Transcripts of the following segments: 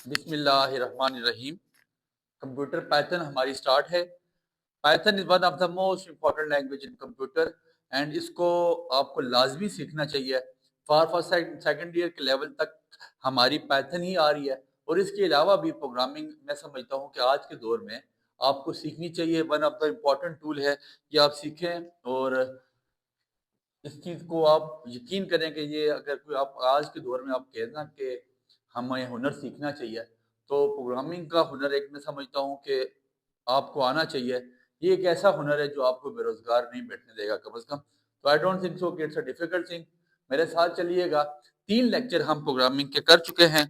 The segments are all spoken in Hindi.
बिस्मिल्लाहिर्रहमानिर्रहीम। कंप्यूटर पाइथन हमारी स्टार्ट है। Python is one of the most important language in computer and इसको आपको लाजमी सीखना चाहिए। फॉर सेकेंड ईयर के लेवल तक हमारी पाइथन ही आ रही है और इसके अलावा भी प्रोग्रामिंग मैं समझता हूँ कि आज के दौर में आपको सीखनी चाहिए। One of the important tool है कि आप सीखें और इस चीज़ को आप यकीन करें कि ये अगर कोई आप आज के दौर में आप कहें ना कि हमें हुनर सीखना चाहिए, तो प्रोग्रामिंग का हुनर एक मैं समझता हूँ कि आपको आना चाहिए। ये एक ऐसा हुनर है जो आपको बेरोज़गार नहीं बैठने देगा कम से कम। तो आई डोंट थिंक सो कि इट्स अ डिफिकल्ट थिंग। मेरे साथ चलिएगा। 3 लेक्चर हम प्रोग्रामिंग के कर चुके हैं।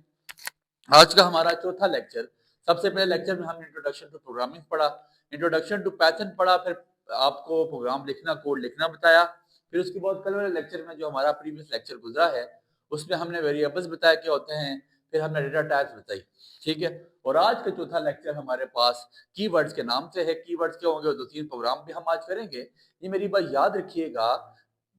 आज का हमारा चौथा लेक्चर। सबसे पहले लेक्चर में हमने इंट्रोडक्शन टू प्रोग्रामिंग पढ़ा, इंट्रोडक्शन टू पाइथन पढ़ा, फिर आपको प्रोग्राम लिखना, कोड लिखना बताया। फिर उसके बाद कल वाले लेक्चर में जो हमारा प्रीवियस लेक्चर गुजरा है उसमें हमने वेरिएबल्स बताया क्या होते हैं, फिर हमने डेटा टाइप्स बताई। ठीक है। और आज का चौथा लेक्चर हमारे पास कीवर्ड्स के नाम से है। कीवर्ड्स क्या होंगे, 2-3 प्रोग्राम भी हम आज करेंगे। ये मेरी बात याद रखिएगा,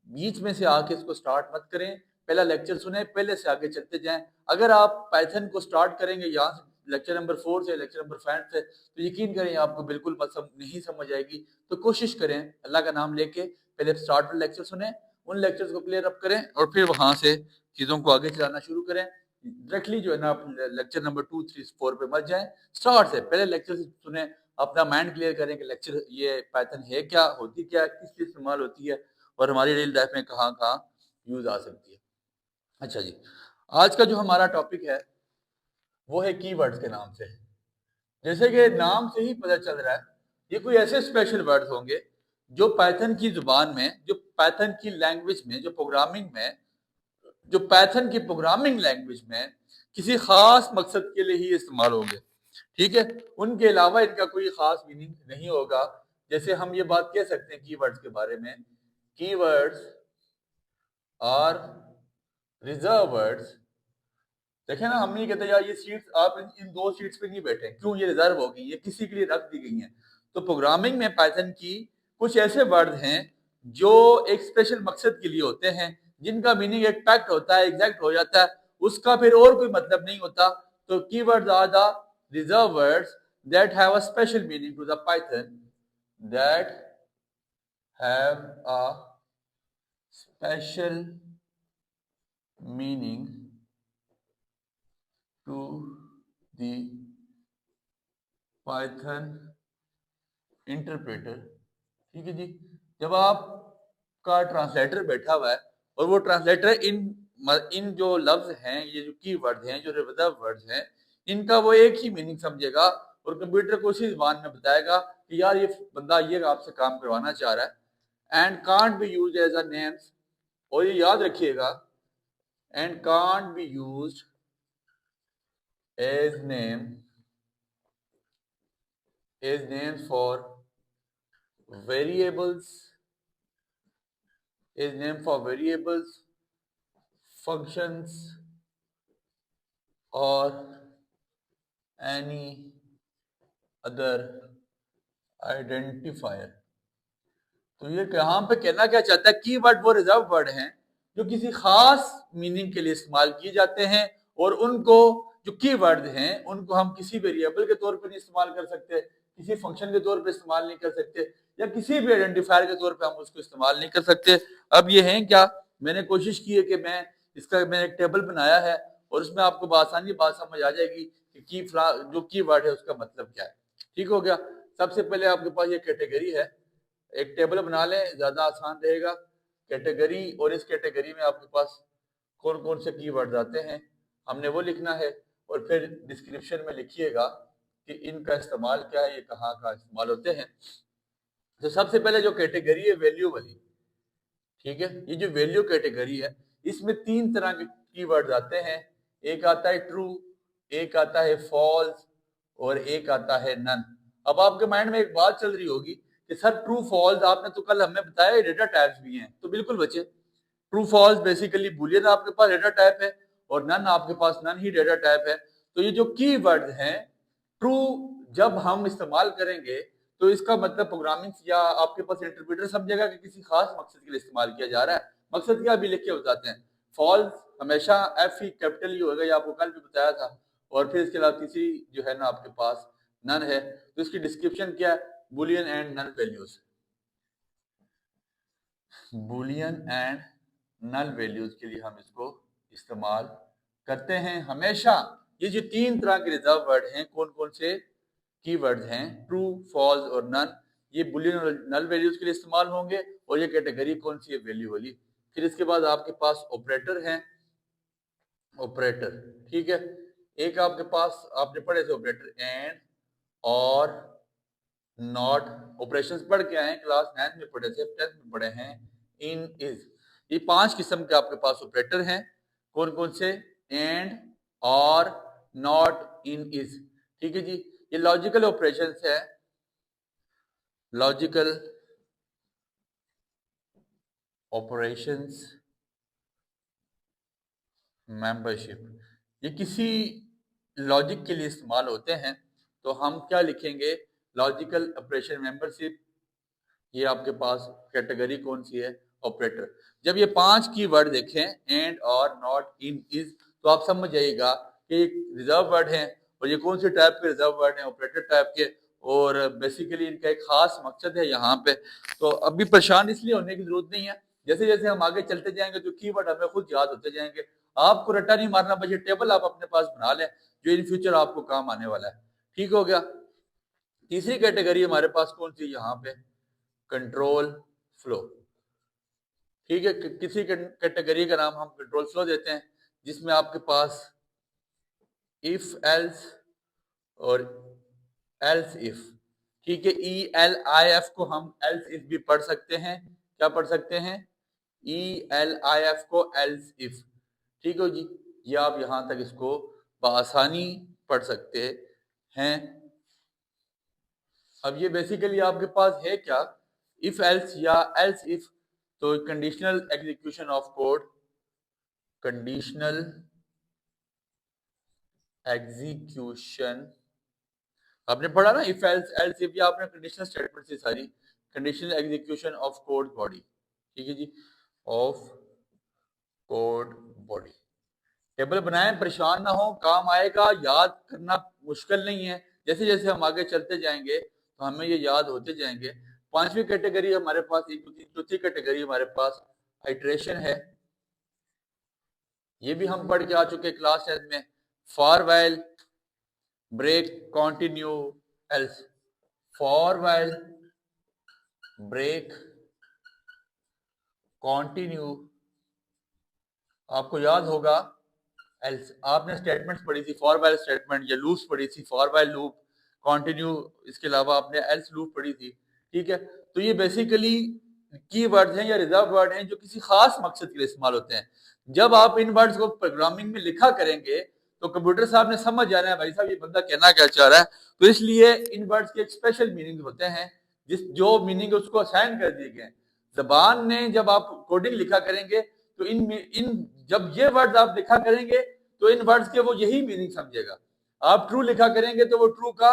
बीच में से आके इसको स्टार्ट मत करें। पहला लेक्चर सुने, पहले से आगे चलते जाएं। अगर आप पाइथन को स्टार्ट करेंगे यहाँ से लेक्चर नंबर 4 से, लेक्चर नंबर 5 से, तो यकीन करें आपको बिल्कुल नहीं समझ आएगी। तो कोशिश करें अल्लाह का नाम लेके पहले स्टार्ट वाले लेक्चर सुने, उन लेक्चर्स को क्लियर अप करें और फिर वहां से चीजों को आगे चलाना शुरू करें। डायरेक्टली जो है ना आप लेक्चर नंबर 2, 3, 4 पे मत जाएं। स्टार्ट से पहले लेक्चर सुने, अपना माइंड क्लियर करें कि लेक्चर ये पाइथन है क्या, होती क्या, किस लिए इस्तेमाल होती है और हमारी रियल लाइफ में कहाँ कहाँ यूज आ सकती है। अच्छा जी, आज का जो हमारा टॉपिक है वो है कीवर्ड्स के नाम से। जैसे कि नाम से ही पता चल रहा है, ये कोई ऐसे स्पेशल वर्ड्स होंगे जो पाइथन की जुबान में, जो पाइथन की लैंग्वेज में, जो प्रोग्रामिंग में, जो पाइथन की प्रोग्रामिंग लैंग्वेज में किसी खास मकसद के लिए ही इस्तेमाल होंगे। ठीक है। उनके अलावा इनका कोई खास मीनिंग नहीं होगा। जैसे हम ये बात कह सकते हैं कीवर्ड्स के बारे में, कीवर्ड्स आर रिजर्व वर्ड्स। देखे ना, हम नहीं कहते यार ये सीट्स आप इन 2 सीट्स पे नहीं बैठे, क्यों, ये रिजर्व हो गई, ये किसी के लिए रख दी गई हैं। तो प्रोग्रामिंग में पाइथन की कुछ ऐसे वर्ड हैं जो एक स्पेशल मकसद के लिए होते हैं, जिनका मीनिंग एक पैक्ट होता है, एग्जैक्ट हो जाता है, उसका फिर और कोई मतलब नहीं होता। तो keywords are the reserve words that have a special meaning to the Python, that have a special meaning to the Python interpreter. ठीक है जी। जब आपका ट्रांसलेटर बैठा हुआ है और वो ट्रांसलेटर इन इन जो लफ्ज हैं, ये जो की वर्ड हैं, जो रिजर्व वर्ड्स हैं, इनका वो एक ही मीनिंग समझेगा और कंप्यूटर को उसी जबान में बताएगा कि यार ये बंदा ये आपसे काम करवाना चाह रहा है। And can't be use as a names, और ये याद रखिएगा, and can't be use as name, as names for variables, is name for variables, functions or any other identifier। तो ये यहाँ पे कहना क्या चाहता है, कीवर्ड वो रिजर्व वर्ड हैं जो किसी खास मीनिंग के लिए इस्तेमाल किए जाते हैं, और उनको जो कीवर्ड हैं उनको हम किसी वेरिएबल के तौर पर नहीं इस्तेमाल कर सकते, किसी फंक्शन के तौर पर इस्तेमाल नहीं कर सकते, या किसी भी आइडेंटिफायर के तौर पर हम उसको इस्तेमाल नहीं कर सकते। अब ये है क्या, मैंने कोशिश की है कि मैंने एक टेबल बनाया है और उसमें आपको आसानी बात समझ आ जाएगी कि जो कीवर्ड है उसका मतलब क्या है। ठीक हो गया। सबसे पहले आपके पास ये कैटेगरी है, एक टेबल बना लें, ज्यादा आसान रहेगा। कैटेगरी, और इस कैटेगरी में आपके पास कौन कौन से कीवर्ड्स आते हैं हमने वो लिखना है, और फिर डिस्क्रिप्शन में लिखिएगा कि इनका इस्तेमाल क्या है, ये कहाँ कहाँ इस्तेमाल होते हैं। तो सबसे पहले जो कैटेगरी है वैल्यू वाली, ठीक है, ये जो वैल्यू कैटेगरी है इसमें 3 तरह के कीवर्ड्स आते हैं। एक आता है ट्रू, एक आता है फॉल्स, और एक आता है नन। अब आपके माइंड में एक बात चल रही होगी कि सर ट्रू फॉल्स आपने तो कल हमें बताया डेटा टाइप्स भी हैं। तो बिल्कुल बच्चे, ट्रू फॉल्स बेसिकली बुलियन आपके पास डेटा टाइप है, और नन आपके पास नन ही डेटा टाइप है। तो ये जो कीवर्ड हैं ट्रू, जब हम इस्तेमाल करेंगे तो इसका मतलब प्रोग्रामिंग या आपके पास इंटरप्रेटर समझेगा कि किसी खास मकसद के लिए इस्तेमाल किया जा रहा है। मकसद क्या भी लिख के बताते हैं। फॉल्स हमेशा एफ ही कैपिटल ही होगा, ये आपको कल भी बताया था। और फिर इसके अलावा तीसरी जो है ना आपके पास नन है। तो इसकी डिस्क्रिप्शन क्या है? Boolean and null values. Boolean and null values के लिए हम इसको इस्तेमाल करते हैं हमेशा। ये जो तीन तरह के रिजर्व वर्ड हैं, कौन कौन से कीवर्ड्स हैं? ट्रू, फॉल्स और नन। ये बुलियन और नल वैल्यूज के लिए इस्तेमाल होंगे। और ये कैटेगरी कौन सी है? वैल्यू वाली। फिर इसके बाद आपके पास ऑपरेटर हैं। ऑपरेटर, ठीक है। एक आपके पास आपने पढ़े थे ऑपरेटर, एंड, और, नॉट। ऑपरेशंस पढ़ के आए, क्लास 9 में पढ़े थे, 10th में पढ़े हैं। इन, इज, ये 5 किस्म के आपके पास ऑपरेटर हैं। कौन कौन से? एंड, और, नॉट, इन, इज। ठीक है जी। ये लॉजिकल ऑपरेशंस है। लॉजिकल ऑपरेशंस मेंबरशिप, ये किसी लॉजिक के लिए इस्तेमाल होते हैं। तो हम क्या लिखेंगे? Logical operation membership. ये आपके पास कैटेगरी कौन सी है? ऑपरेटर। जब ये 5 की वर्ड देखें, एंड, और, नॉट, इन, इज, तो आप समझ जाइएगा कि रिजर्व वर्ड है। और ये कौन से टाइप के रिजर्व वर्ड हैं? ऑपरेटर टाइप के। और बेसिकली इनका एक खास मकसद है यहाँ पे। तो अभी परेशान इसलिए होने की जरूरत नहीं है। जैसे जैसे हम आगे चलते जाएंगे तो कीवर्ड हमें खुद याद होते जाएंगे। आपको रट्टा नहीं मारना, बस ये टेबल आप अपने पास बना लें जो इन फ्यूचर आपको काम आने वाला है। ठीक हो गया। तीसरी कैटेगरी हमारे पास कौन सी? यहाँ पे कंट्रोल फ्लो। ठीक है। किसी कैटेगरी का नाम हम कंट्रोल फ्लो देते हैं, जिसमें आपके पास इफ, एल्स और एल्स इफ। ठीक है। ई एल आई एफ को हम एल्स इफ भी पढ़ सकते हैं। क्या पढ़ सकते हैं? ई एल आई एफ को एल्स इफ। ठीक हो जी। ये आप यहां तक इसको बआसानी पढ़ सकते हैं। अब ये बेसिकली आपके पास है क्या? इफ एल्स या एल्स इफ। तो conditional execution of code, conditional execution, आपने पढ़ा ना इफ एल्स एल्स इफ, या आपने कंडीशनल स्टेटमेंट से सारी। Conditional execution of code body. ठीक है जी। Of code body. टेबल बनाएं, परेशान ना हो, काम आएगा, याद करना मुश्किल नहीं है। जैसे जैसे हम आगे चलते जाएंगे तो हमें ये याद होते जाएंगे। 5वीं कैटेगरी हमारे पास, चौथी कैटेगरी हमारे पास आइट्रेशन है। ये भी हम पढ़ के आ चुके क्लास 10 में। For while, break, continue, else. For while, break, continue, आपको याद होगा एल्स। आपने स्टेटमेंट्स पढ़ी थी, फॉर वाइल स्टेटमेंट या लूप्स पढ़ी थी, फॉर वाइल लूप, कंटिन्यू। इसके अलावा आपने एल्स लूप पढ़ी थी। ठीक है। तो ये बेसिकली की वर्ड्स हैं या रिजर्व वर्ड हैं जो किसी खास मकसद के लिए इस्तेमाल होते हैं। जब आप इन वर्ड्स को प्रोग्रामिंग में लिखा करेंगे तो कंप्यूटर साहब ने समझ जाना है भाई साहब ये बंदा कहना क्या चाह रहा है। तो इसलिए इन वर्ड्स के एक स्पेशल मीनिंग होते हैं, जिस जो मीनिंग उसको असाइन कर दिए गए। जबान ने जब आप कोडिंग लिखा करेंगे तो इन जब ये वर्ड्स आप लिखा करेंगे तो इन वर्ड्स के वो यही मीनिंग समझेगा। आप ट्रू लिखा करेंगे तो वो ट्रू का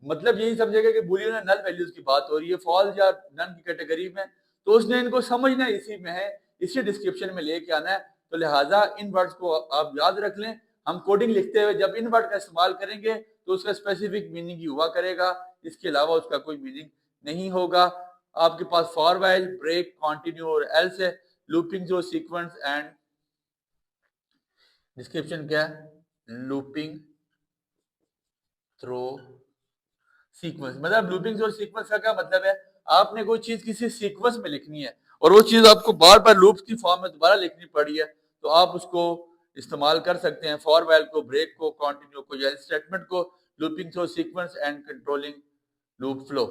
मतलब यही समझेगा कि बुलियन नल वैल्यूज की बात हो रही है, फॉल्स या नन की कैटेगरी में। तो उसने इनको समझना इसी में है, इसी डिस्क्रिप्शन में लेके आना है। तो लिहाजा इन वर्ड्स को आप याद रख लें। हम कोडिंग लिखते हुए जब इन वर्ड का इस्तेमाल करेंगे तो उसका स्पेसिफिक मीनिंग ही हुआ करेगा, इसके अलावा उसका कोई मीनिंग नहीं होगा। आपके पास फॉर वाइल, ब्रेक, कंटिन्यू और एल्स है। लूपिंग जो सीक्वेंस एंड डिस्क्रिप्शन क्या है? Looping through sequence. मतलब लूपिंग और सीक्वेंस का क्या मतलब है? आपने कोई चीज किसी सीक्वेंस में लिखनी है और वो चीज आपको बार बार लूप्स की फॉर्म में दोबारा लिखनी पड़ी है, तो आप उसको इस्तेमाल कर सकते हैं। फॉर वाइल को, ब्रेक को, कंटिन्यू को या स्टेटमेंट को। Looping through sequence and controlling loop flow,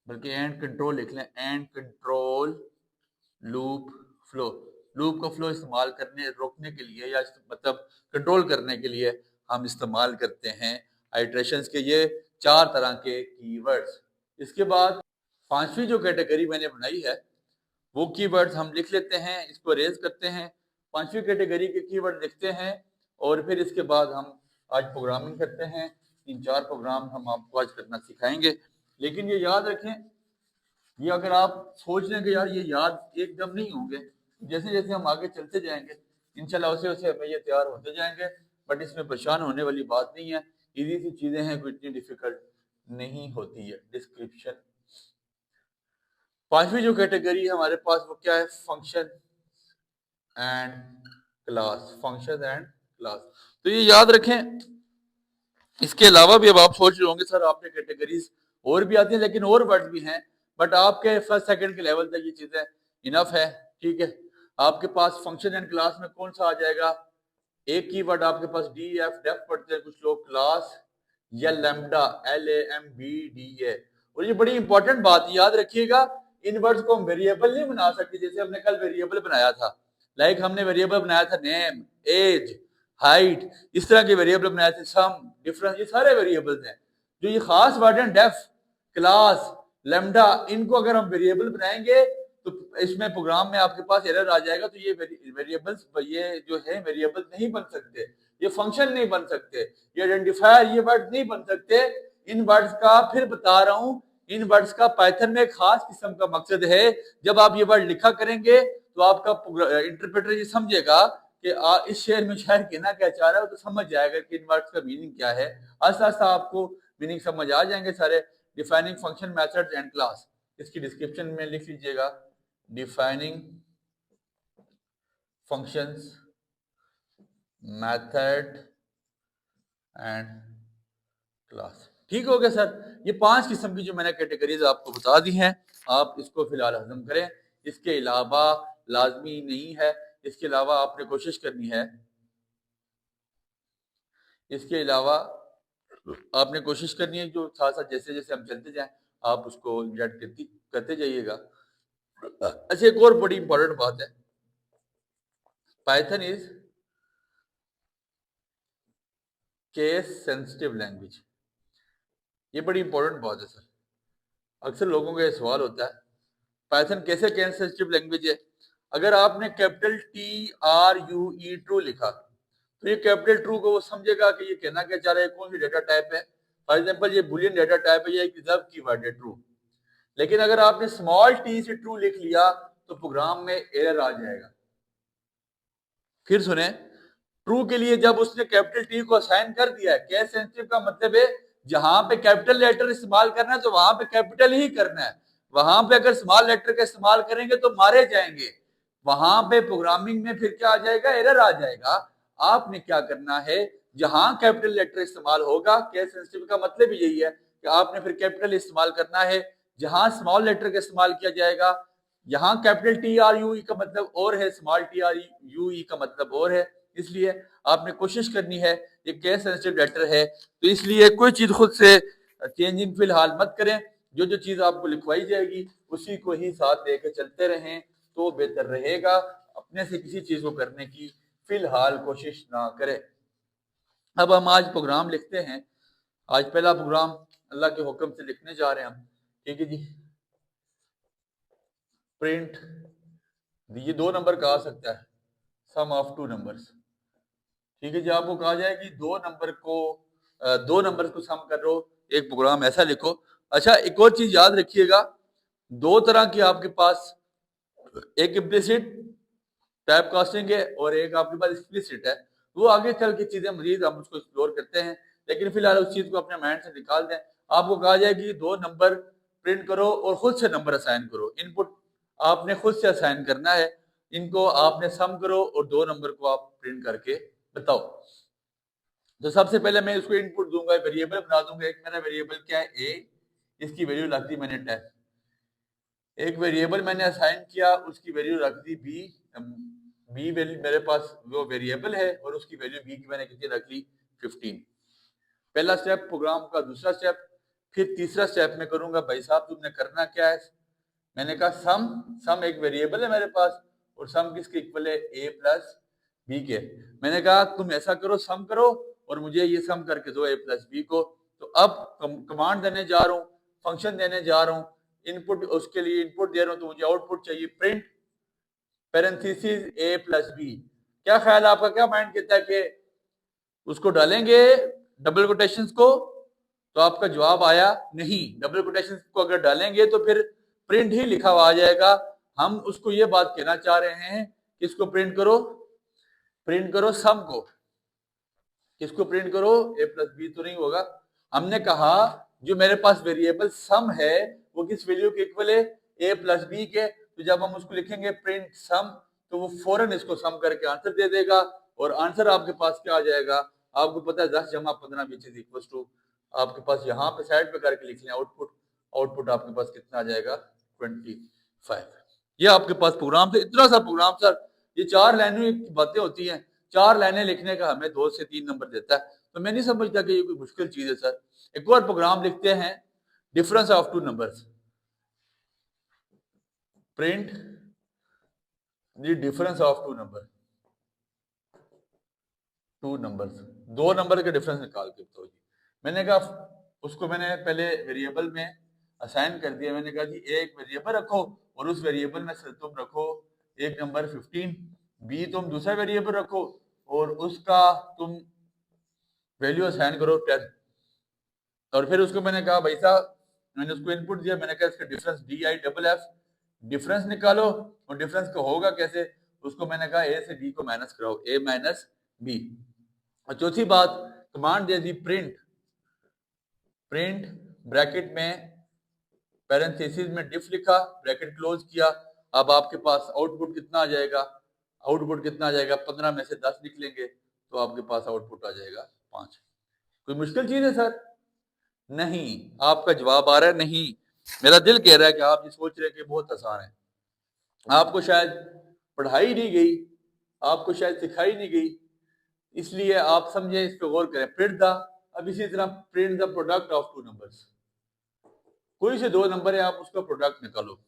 बल्कि एंड कंट्रोल लिख लें, and control loop flow. Loop का फ्लो इस्तेमाल करने रोकने के लिए या मतलब कंट्रोल करने के लिए हम इस्तेमाल करते हैं आइट्रेशंस के ये 4 तरह के कीवर्ड्स। इसके बाद 5वीं जो कैटेगरी मैंने बनाई है वो कीवर्ड्स हम लिख लेते हैं, इसको रेज करते हैं। 5वीं कैटेगरी के कीवर्ड लिखते हैं और फिर इसके बाद हम आज प्रोग्रामिंग करते हैं। 3-4 प्रोग्राम हम आपको आज करना सिखाएंगे। लेकिन ये याद रखें, ये अगर आप सोच लें कि यार ये याद एकदम नहीं होंगे, जैसे जैसे हम आगे चलते जाएंगे इंशाल्लाह वैसे वैसे हमें ये तैयार होते जाएंगे। बट इसमें परेशान होने वाली बात नहीं है, इजी सी चीजें हैं, कोई इतनी डिफिकल्ट नहीं होती है। डिस्क्रिप्शन। पांचवी जो कैटेगरी है हमारे पास वो क्या है? Function and class. Function and class, तो ये याद रखें। इसके अलावा भी अब आप सोच रहे होंगे सर आपने कैटेगरीज और भी आती हैं, लेकिन और वर्ड भी हैं, बट आपके फर्स्ट सेकंड के लेवल तक ये चीजें इनफ है। ठीक है, आपके पास फंक्शन एंड क्लास में कौन सा आ जाएगा? एक की वर्ड आपके पास डी एफ डेफ पढ़ते हैं कुछ लोग, क्लास या लैम्डा, LAMBDA। और ये बड़ी इंपॉर्टेंट बात याद रखिएगा, इन वर्ड्स को हम वेरिएबल नहीं बना सकते, जैसे हमने कल वेरिएबल बनाया था। लाइक हमने वेरिएबल बनाया था नेम, एज, हाइट, इस तरह के वेरिएबल बनाए थे, सम, डिफरेंस, ये सारे वेरिएबल्स हैं। जो ये खास वर्ड हैं डेफ, क्लास, लैम्डा, इनको अगर हम वेरिएबल बनाएंगे तो इसमें प्रोग्राम में आपके पास एरर आ जाएगा। तो ये वेरिएबल्स, ये जो है वेरिएबल नहीं बन सकते, ये फंक्शन नहीं बन सकते, ये आइडेंटिफायर, ये वर्ड नहीं बन सकते। इन वर्ड्स का फिर बता रहा हूं, इन वर्ड्स का पाइथन में खास किस्म का मकसद है। जब आप ये वर्ड लिखा करेंगे तो आपका इंटरप्रेटर ये समझेगा कि इस शेर में शायर कहना क्या चाह रहा है, तो समझ जाएगा कि इन वर्ड्स का मीनिंग क्या है। आस्ता आस्ता आपको मीनिंग समझ आ जाएंगे सारे। Defining function, methods and class, इसकी डिस्क्रिप्शन में लिख लीजिएगा, defining functions, method and class. ठीक हो गया सर? ये 5 किस्म की जो मैंने कैटेगरीज आपको बता दी हैं, आप इसको फिलहाल हजम करें। इसके अलावा लाजमी नहीं है, इसके अलावा आपने कोशिश करनी है, इसके अलावा आपने कोशिश करनी है जो साथ साथ जैसे जैसे हम चलते जाएं आप उसको इंजॉय करते जाइएगा। अच्छा, एक और बड़ी इंपॉर्टेंट बात है, Python is case sensitive language. ये बड़ी इंपॉर्टेंट बात है सर। अक्सर लोगों का ये सवाल होता है पाइथन कैसे केस सेंसिटिव लैंग्वेज है? अगर आपने कैपिटल TRUE ट्रू लिखा तो ये कैपिटल ट्रू को वो समझेगा कि ये कहना क्या चाह रहा है, कौन सी डेटा टाइप है। फॉर एग्जांपल ये बुलियन डेटा टाइप है या एक रिजर्व कीवर्ड है ट्रू। लेकिन अगर आपने स्मॉल टी से ट्रू लिख लिया तो प्रोग्राम में एरर आ जाएगा। फिर सुने, ट्रू के लिए जब उसने कैपिटल टी को असाइन कर दिया है, केस सेंसिटिव का मतलब है जहां पे कैपिटल लेटर इस्तेमाल करना है तो वहां पे कैपिटल ही करना है। वहां पे अगर स्मॉल लेटर का इस्तेमाल करेंगे तो मारे जाएंगे। वहां पे प्रोग्रामिंग में फिर क्या आ जाएगा? एरर आ जाएगा। आपने क्या करना है, जहां कैपिटल लेटर इस्तेमाल होगा, केस सेंसिटिव का मतलब ही यही है कि आपने फिर कैपिटल इस्तेमाल करना है। जहां स्मॉल लेटर का इस्तेमाल किया जाएगा, यहाँ कैपिटल TRUE का मतलब और है, स्मॉल TRUE का मतलब और है। इसलिए आपने कोशिश करनी है, ये केस सेंसिटिव लेटर है तो इसलिए कोई चीज खुद से चेंजिंग फिलहाल मत करें। जो जो चीज आपको लिखवाई जाएगी उसी को ही साथ लेकर चलते रहें तो बेहतर रहेगा। अपने से किसी चीज को करने की फिलहाल कोशिश ना करें। अब हम आज प्रोग्राम लिखते हैं। आज पहला प्रोग्राम अल्लाह के हुक्म से लिखने जा रहे हैं हम। ठीक है जी, प्रिंट, ये 2 नंबर का आ सकता है, सम ऑफ 2 नंबर्स। ठीक है जी, आपको कहा जाए कि 2 नंबर को सम कर लो, एक प्रोग्राम ऐसा लिखो। अच्छा, एक और चीज याद रखिएगा, 2 तरह की आपके पास, एक इम्प्लिसिट टाइप कास्टिंग है और एक आपके पास एक्सप्लिसिट है। वो आगे चल के चीजें मजीद हम उसको एक्सप्लोर करते हैं, लेकिन फिलहाल उस चीज को अपने माइंड से निकाल दें। आपको कहा जाए कि 2 नंबर प्रिंट करो और खुद से नंबर असाइन करो। इनपुट आपने खुद से असाइन करना है, इनको आपने सम करो और 2 नंबर को आप प्रिंट करके बताओ। तो सबसे पहले मैं इसको इनपुट दूंगा, वेरिएबल बना दूंगा। एक मेरा वेरिएबल क्या है? ए, इसकी वैल्यू रख दी मैंने 10। एक वेरिएबल मैंने असाइन किया, उसकी वैल्यू रख दी बी। बी वैल्यू मेरे पास वो वेरिएबल है और उसकी वैल्यू बी की मैंने कितनी रख ली? 15। पहला स्टेप प्रोग्राम का। दूसरा स्टेप, फिर तीसरा स्टेप में करूंगा, भाई साहब तुमने करना क्या है? मैंने कहा सम एक वेरिएबल है मेरे पास और सम किसके इक्वल है? ए प्लस बी के। मैंने कहा तुम ऐसा करो, सम करो और मुझे ये सम करके दो ए प्लस बी को। तो अब कमांड देने जा रहा हूँ, फंक्शन देने जा रहा हूँ, इनपुट, उसके लिए इनपुट दे रहा हूँ तो मुझे आउटपुट चाहिए प्रिंट पैरेंथेसिस ए प्लस बी। क्या ख्याल आपका, क्या माइंड कहता है कि उसको डालेंगे डबल कोटेशंस को? तो आपका जवाब आया नहीं। डबल कोटेशंस को अगर डालेंगे तो फिर प्रिंट ही लिखा हुआ आ जाएगा। हम उसको ये बात कहना चाह रहे हैं कि इसको प्रिंट करो सम को। इसको प्रिंट करो, a प्लस बी तो नहीं होगा। हमने कहा जो मेरे पास वेरिएबल सम है वो किस वैल्यू के इक्वल है, a प्लस बी के। तो जब हम उसको लिखेंगे प्रिंट सम तो वो फौरन इसको सम करके आंसर दे देगा और आंसर आपके पास क्या आ जाएगा, आपको पता है 10 जमा 15 विच इज इक्वल टू, आपके पास यहाँ पे साइड पे करके लिख लें आउटपुट, आउटपुट आपके पास कितना आ जाएगा 25। ये आपके पास प्रोग्राम था, इतना सा प्रोग्राम सर, ये 4 लाइनों की बातें होती हैं, 4 लाइनें लिखने का हमें 2 से 3 नंबर देता है। तो मैं नहीं समझता कि ये कोई मुश्किल चीज है सर। एक और प्रोग्राम लिखते हैं, difference of 2 numbers, print the difference of 2 number, 2 numbers, 2 number का डिफरेंस निकाल के बताओ जी। मैंने कहा उसको मैंने पहले वेरिएबल में असाइन कर दिया, मैंने कहा जी एक वेरिएबल रखो और उस वेरिएबल में से तुम रखो एक नंबर 15, बी तुम दूसरा वेरिएबल रखो और उसका तुम वैल्यू असाइन करो 10। और फिर उसको मैंने कहा भाई साहब, मैंने उसको इनपुट दिया, मैंने कहा इसका डिफरेंस DIFF, डिफरेंस निकालो। और डिफरेंस का होगा कैसे, उसको मैंने कहा ए से डी को माइनस कराओ, ए माइनस बी। और चौथी बात, कमांड दे दी प्रिंट, प्रिंट ब्रैकेट में पैरेंथेसिस में डिफ लिखा, ब्रैकेट क्लोज किया। अब आपके पास आउटपुट कितना आ जाएगा, आउटपुट कितना आ जाएगा, 15 में से 10 निकलेंगे तो आपके पास आउटपुट आ जाएगा 5। कोई मुश्किल चीज है सर? नहीं। आपका जवाब आ रहा है नहीं। मेरा दिल कह रहा है कि आप ये सोच रहे हैं कि बहुत आसान है, आपको शायद पढ़ाई नहीं गई, आपको शायद सिखाई नहीं गई, इसलिए आप समझे, इस पे गौर करें। प्रिंट द, अब इसी तरह print the product of 2 numbers, कोई से 2 नंबर है आप उसका प्रोडक्ट निकालो।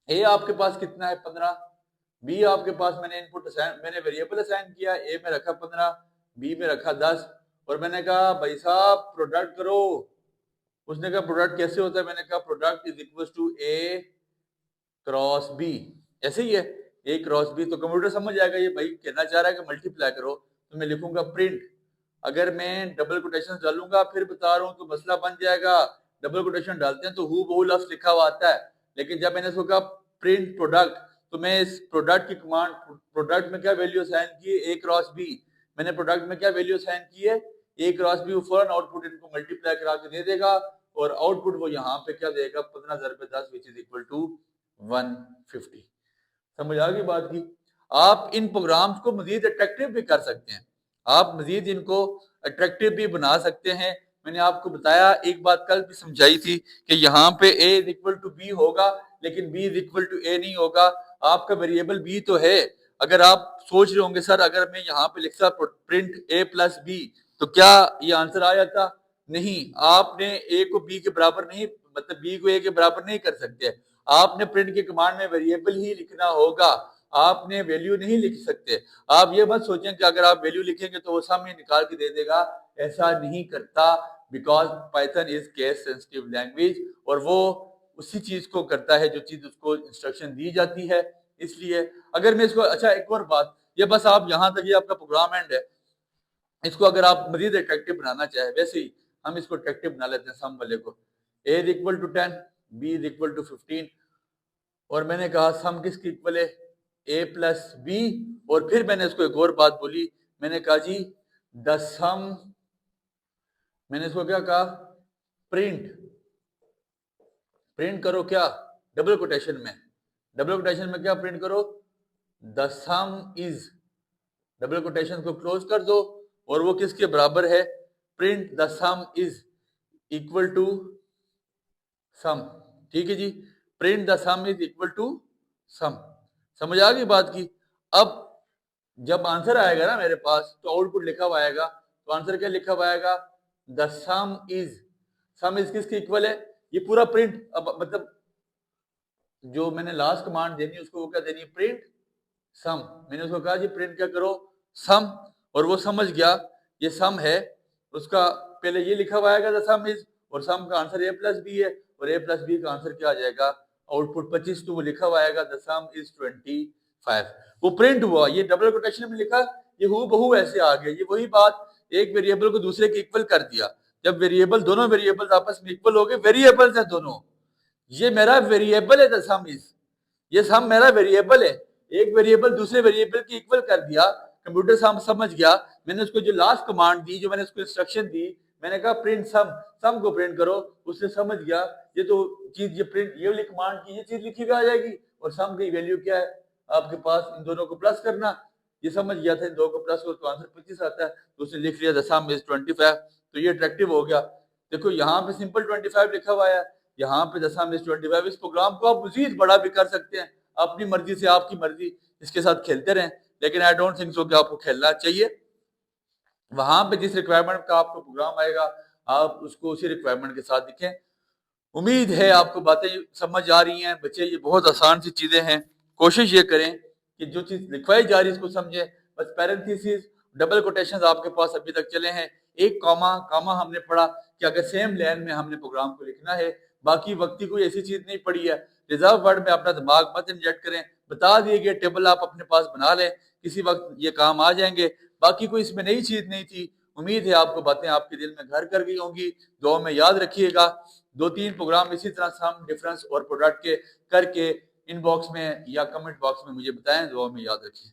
ए आपके पास कितना है 15, बी आपके पास मैंने इनपुट असाइन, मैंने वेरिएबल असाइन किया, ए में रखा 15, बी में रखा 10 और मैंने कहा भाई साहब प्रोडक्ट करो। उसने कहा प्रोडक्ट कैसे होता है, मैंने कहा product is equal to A cross B, ऐसे ही है ए क्रॉस बी। तो कंप्यूटर समझ जाएगा ये भाई कहना चाह रहा है कि मल्टीप्लाई करो। तो मैं लिखूंगा प्रिंट, अगर मैं डबल कोटेशन डालूंगा फिर बता रहा हूँ तो मसला बन जाएगा, डबल कोटेशन डालते हैं तो हु बहु लफ्ज लिखा हुआ आता है, लेकिन जब मैंने इसको कहा प्रिंट प्रोडक्ट तो मैं इस प्रोडक्ट की कमांड, प्रोडक्ट में क्या वैल्यू असाइन की है, ए क्रॉस बी, मैंने प्रोडक्ट में क्या वैल्यू असाइन की है, ए क्रॉस बी, फौरन आउटपुट इनको मल्टीप्लाई करा के दे देगा और आउटपुट वो यहाँ पे क्या देगा 15,000 पे 10 विच इज इक्वल टू 150। समझ आ गई बात की? आप इन प्रोग्राम्स को मजीद अट्रैक्टिव भी कर सकते हैं, आप मजीद इनको अट्रैक्टिव भी बना सकते हैं। मैंने आपको बताया, एक बात कल भी समझाई थी कि यहाँ पे a is equal to B होगा लेकिन b is equal to a नहीं होगा। आपका वेरिएबल b तो है, अगर आप सोच रहे होंगे सर अगर मैं यहाँ पे लिखता प्रिंट a प्लस बी तो क्या ये आंसर आ जाता? नहीं, आपने a को b के बराबर नहीं, मतलब b को a के बराबर नहीं कर सकते। आपने प्रिंट की कमांड में वेरिएबल ही लिखना होगा, आपने वैल्यू नहीं लिख सकते। आप ये मत सोचें कि अगर आप वैल्यू लिखेंगे तो वो सामने निकाल के दे देगा, ऐसा नहीं करता, because Python is case sensitive language और वो उसी चीज को करता है जो चीज उसको इंस्ट्रक्शन दी जाती है। इसलिए अगर मैं इसको, अच्छा एक और बात, ये बस आप यहाँ तक, ये आपका प्रोग्राम एंड है, इसको अगर आप मजीद अट्रैक्टिव बनाना चाहे, वैसे ही हम इसको अट्रैक्टिव बना लेते हैं सम वाले को, a is equal to 10, b is equal to 15 और मैंने कहा सम किसकी इक्वल है, a प्लस बी। और फिर मैंने इसको एक और बात बोली, मैंने कहा जी द सम, मैंने इसको क्या कहा, प्रिंट, प्रिंट करो क्या, डबल कोटेशन में, डबल कोटेशन में क्या प्रिंट करो, the sum is, double quotation को क्लोज कर दो और वो किसके बराबर है, print the sum is equal to sum. ठीक है जी, print the sum is equal to sum. समझ आ गई बात की? अब जब आंसर आएगा ना मेरे पास तो आउटपुट लिखा हुआ आएगा, तो आंसर क्या लिखा हुआ आएगा, the sum is, some is किसके इक्वल है, ये पूरा प्रिंट, अब मतलब जो मैंने लास्ट कमांड देनी है उसको वो क्या देनी है, प्रिंट सम। मैंने उसको कहा जी प्रिंट क्या करो, सम, और वो समझ गया ये सम है, उसका पहले ये लिखा हुआ आएगा द सम इज, और सम का आंसर a प्लस बी है और a प्लस बी का आंसर क्या आ जाएगा, आउटपुट 25। तो वो लिखा हुआ आएगा द सम इज 25, वो प्रिंट हुआ। ये डबल कोटेशन में लिखा, ये हु बहु ऐसे आ गया। ये वही बात, एक वेरिएबल को दूसरे के इक्वल कर दिया। जब वेरिएबल, दोनों वेरिएबल्स आपस में इक्वल हो गए, वेरिएबल्स है दोनों, ये मेरा वेरिएबल है द सम इज, ये सम मेरा वेरिएबल है, एक वेरिएबल दूसरे वेरिएबल की इक्वल कर दिया। कंप्यूटर समझ गया, मैंने उसको जो लास्ट कमांड दी, जो मैंने उसको इंस्ट्रक्शन दी, मैंने कहा प्रिंट सम को प्रिंट करो, उसने समझ गया ये तो चीज, ये प्रिंट, ये वाली कमांड की ये चीज लिखी हुई आ जाएगी और सम की वैल्यू क्या है आपके पास, इन दोनों को प्लस करना। ये समझ गया था इन दो को प्लस करो तो आंसर 25 आता है, तो उसने लिख लिया द सम इज 25। तो ये अट्रैक्टिव हो गया। देखो यहाँ पे सिंपल 25 लिखा हुआ है, यहाँ पे द सम इज 25। इस प्रोग्राम को आप मजीद बड़ा भी कर सकते हैं अपनी मर्जी से, आपकी मर्जी, इसके साथ खेलते रहें, लेकिन आई डोंट थिंक सो कि आपको खेलना चाहिए। वहां पे जिस रिक्वायरमेंट का आपको प्रोग्राम आएगा आप उसको उसी रिक्वायरमेंट के साथ लिखें। उम्मीद है आपको बातें समझ आ रही हैं बच्चे, ये बहुत आसान सी चीजें हैं। कोशिश ये करें कि जो चीज लिखवाई जा रही है इसको समझें। बस पैरेंथेसिस, डबल कोटेशंस आपके पास अभी तक चले हैं, एक कामा हमने पढ़ा कि अगर सेम लाइन में हमने प्रोग्राम को लिखना है, बाकी वक्ती कोई ऐसी चीज नहीं पड़ी है। रिजर्व वर्ड में अपना दिमाग मत इंजेक्ट करें, बता दिए गए टेबल आप अपने पास बना लें, किसी वक्त ये काम आ जाएंगे। बाकी कोई इसमें नई चीज नहीं थी। उम्मीद है आपको बातें आपके दिल में घर कर गई होंगी। दुआ में याद रखिएगा। 2-3 प्रोग्राम इसी तरह सम, डिफरेंस और प्रोडक्ट के करके इनबॉक्स में या कमेंट बॉक्स में मुझे बताएं। दुआ में याद रखिए।